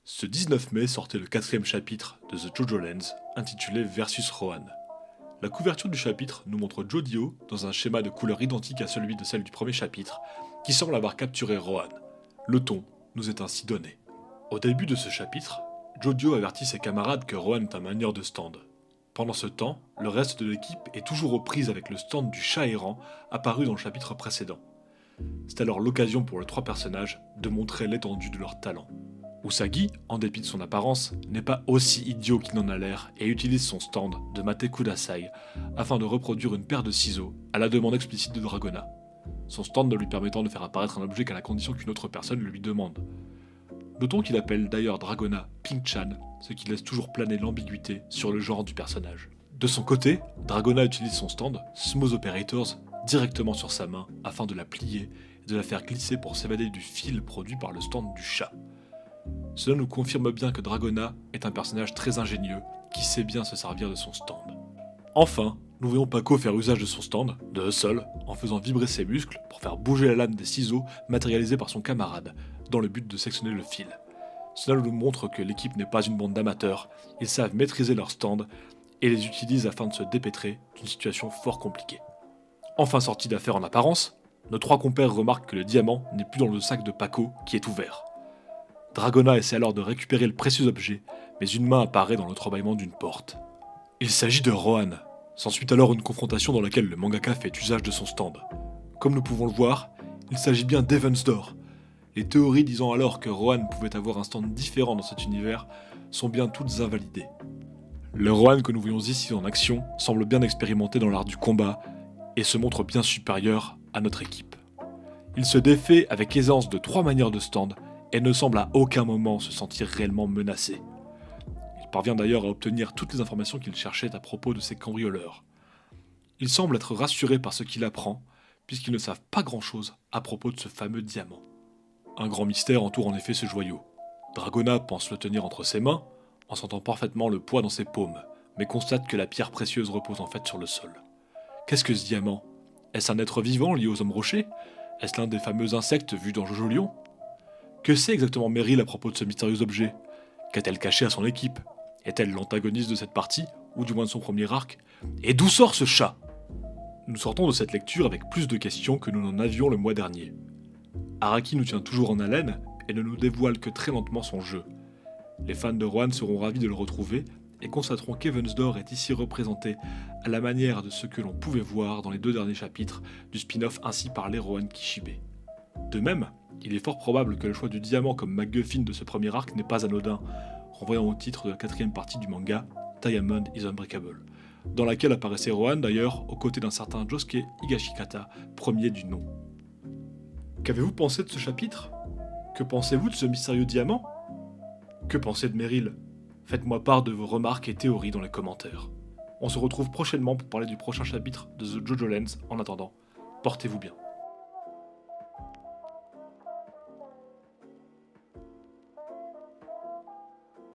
Ce 19 mai sortait le quatrième chapitre de The JoJo Lands, intitulé Versus Rohan. La couverture du chapitre nous montre Jodio dans un schéma de couleur identique à celui de celle du premier chapitre, qui semble avoir capturé Rohan. Le ton nous est ainsi donné. Au début de ce chapitre, Jodio avertit ses camarades que Rohan est un manieur de stand. Pendant ce temps, le reste de l'équipe est toujours aux prises avec le stand du chat errant apparu dans le chapitre précédent. C'est alors l'occasion pour les trois personnages de montrer l'étendue de leur talent. Usagi, en dépit de son apparence, n'est pas aussi idiot qu'il n'en a l'air et utilise son stand de Mate Kudasai afin de reproduire une paire de ciseaux à la demande explicite de Dragona. Son stand ne lui permettant de faire apparaître un objet qu'à la condition qu'une autre personne le lui demande. Notons qu'il appelle d'ailleurs Dragona Pink-chan, ce qui laisse toujours planer l'ambiguïté sur le genre du personnage. De son côté, Dragona utilise son stand, Smooth Operators, directement sur sa main afin de la plier et de la faire glisser pour s'évader du fil produit par le stand du chat. Cela nous confirme bien que Dragona est un personnage très ingénieux qui sait bien se servir de son stand. Enfin, nous voyons Paco faire usage de son stand, de Hustle, en faisant vibrer ses muscles pour faire bouger la lame des ciseaux matérialisés par son camarade, dans le but de sectionner le fil. Cela nous montre que l'équipe n'est pas une bande d'amateurs, ils savent maîtriser leur stand et les utilisent afin de se dépêtrer d'une situation fort compliquée. Enfin sorti d'affaire en apparence, nos trois compères remarquent que le diamant n'est plus dans le sac de Paco qui est ouvert. Dragona essaie alors de récupérer le précieux objet, mais une main apparaît dans l'entrebâillement d'une porte. Il s'agit de Rohan. S'ensuit alors une confrontation dans laquelle le mangaka fait usage de son stand. Comme nous pouvons le voir, il s'agit bien d'Evansdor. Les théories disant alors que Rohan pouvait avoir un stand différent dans cet univers sont bien toutes invalidées. Le Rohan que nous voyons ici en action semble bien expérimenté dans l'art du combat et se montre bien supérieur à notre équipe. Il se défait avec aisance de trois manières de stand et ne semble à aucun moment se sentir réellement menacé. Il parvient d'ailleurs à obtenir toutes les informations qu'il cherchait à propos de ses cambrioleurs. Il semble être rassuré par ce qu'il apprend, puisqu'ils ne savent pas grand-chose à propos de ce fameux diamant. Un grand mystère entoure en effet ce joyau. Dragona pense le tenir entre ses mains, en sentant parfaitement le poids dans ses paumes, mais constate que la pierre précieuse repose en fait sur le sol. Qu'est-ce que ce diamant? Est-ce un être vivant lié aux hommes rochers? Est-ce l'un des fameux insectes vus dans Jojo Lion? Que sait exactement Meryl à propos de ce mystérieux objet? Qu'a-t-elle caché à son équipe? Est-elle l'antagoniste de cette partie, ou du moins de son premier arc? Et d'où sort ce chat? Nous sortons de cette lecture avec plus de questions que nous n'en avions le mois dernier. Araki nous tient toujours en haleine et ne nous dévoile que très lentement son jeu. Les fans de Rohan seront ravis de le retrouver et constateront qu'Evansdor est ici représenté à la manière de ce que l'on pouvait voir dans les deux derniers chapitres du spin-off ainsi parlé Rohan Kishibe. De même, il est fort probable que le choix du diamant comme MacGuffin de ce premier arc n'est pas anodin, renvoyant au titre de la quatrième partie du manga, Diamond is Unbreakable, dans laquelle apparaissait Rohan d'ailleurs aux côtés d'un certain Josuke Higashikata, premier du nom. Qu'avez-vous pensé de ce chapitre? Que pensez-vous de ce mystérieux diamant? Que pensez de Meryl? Faites-moi part de vos remarques et théories dans les commentaires. On se retrouve prochainement pour parler du prochain chapitre de The JoJo Lands. En attendant, portez-vous bien.